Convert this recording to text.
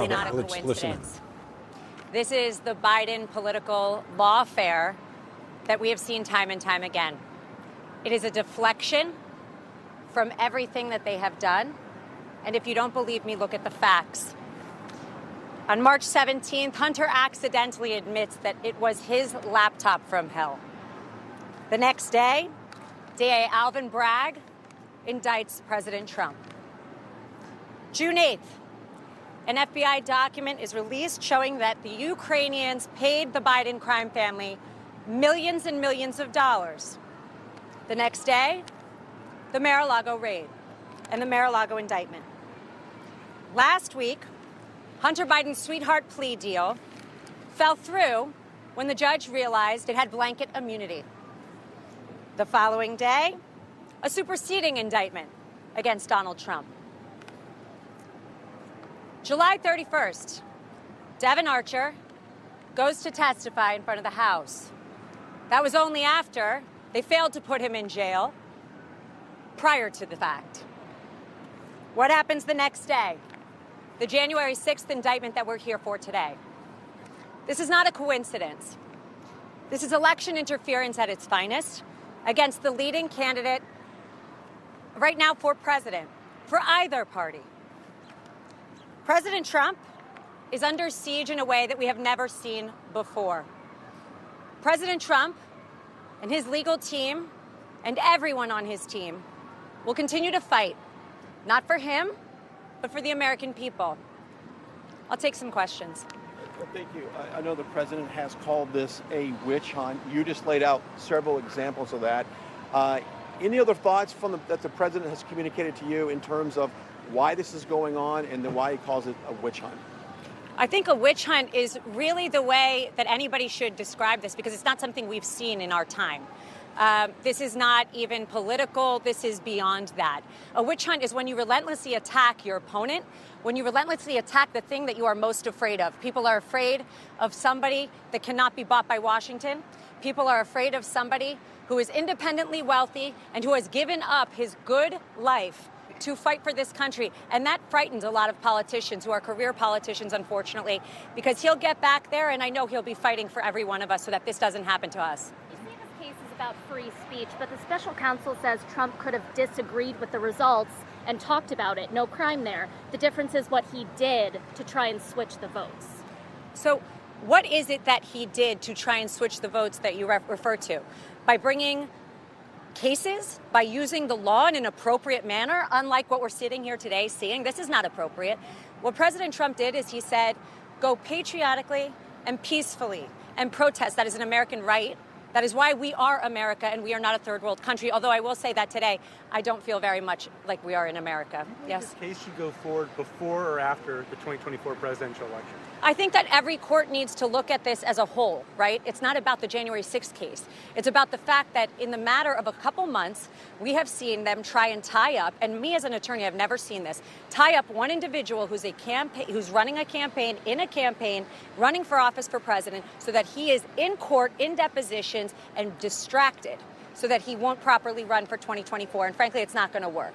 simply not a coincidence. This is the Biden political lawfare that we have seen time and time again. It is a deflection from everything that they have done. And if you don't believe me, look at the facts. On March 17th, Hunter accidentally admits that it was his laptop from hell. The next day, DA Alvin Bragg indicts President Trump. June 8th, an FBI document is released showing that the Ukrainians paid the Biden crime family millions and millions of dollars. The next day, the Mar-a-Lago raid and the Mar-a-Lago indictment. Last week, Hunter Biden's sweetheart plea deal fell through when the judge realized it had blanket immunity. The following day, a superseding indictment against Donald Trump. July 31st, Devin Archer goes to testify in front of the House. That was only after they failed to put him in jail prior to the fact. What happens the next day? The January 6th indictment that we're here for today. This is not a coincidence. This is election interference at its finest against the leading candidate right now for president, for either party. President Trump is under siege in a way that we have never seen before. President Trump and his legal team and everyone on his team will continue to fight, not for him, but for the American people. I'll take some questions. Well, thank you. I know the president has called this a witch hunt. You just laid out several examples of that. Any other thoughts that the president has communicated to you in terms of why this is going on and then why he calls it a witch hunt? I think a witch hunt is really the way that anybody should describe this, because it's not something we've seen in our time. This is not even political. This is beyond that. A witch hunt is when you relentlessly attack your opponent, when you relentlessly attack the thing that you are most afraid of. People are afraid of somebody that cannot be bought by Washington. People are afraid of somebody who is independently wealthy and who has given up his good life to fight for this country. And that frightens a lot of politicians who are career politicians, unfortunately, because he'll get back there, and I know he'll be fighting for every one of us so that this doesn't happen to us. You say this case is about free speech, but the special counsel says Trump could have disagreed with the results and talked about it. No crime there. The difference is what he did to try and switch the votes. So what is it that he did to try and switch the votes that you refer to? By bringing cases, by using the law in an appropriate manner, unlike what we're sitting here today seeing. This is not appropriate. What President Trump did is he said, go patriotically and peacefully and protest. That is an American right. That is why we are America and we are not a third world country. Although I will say that today, I don't feel very much like we are in America. Yes. This case should go forward before or after the 2024 presidential election? I think that every court needs to look at this as a whole, right? It's not about the January 6th case. It's about the fact that in the matter of a couple months, we have seen them try and tie up, and me as an attorney, I've never seen this, tie up one individual who's running a campaign, running for office for president, so that he is in court, in depositions, and distracted, so that he won't properly run for 2024. And frankly, it's not going to work.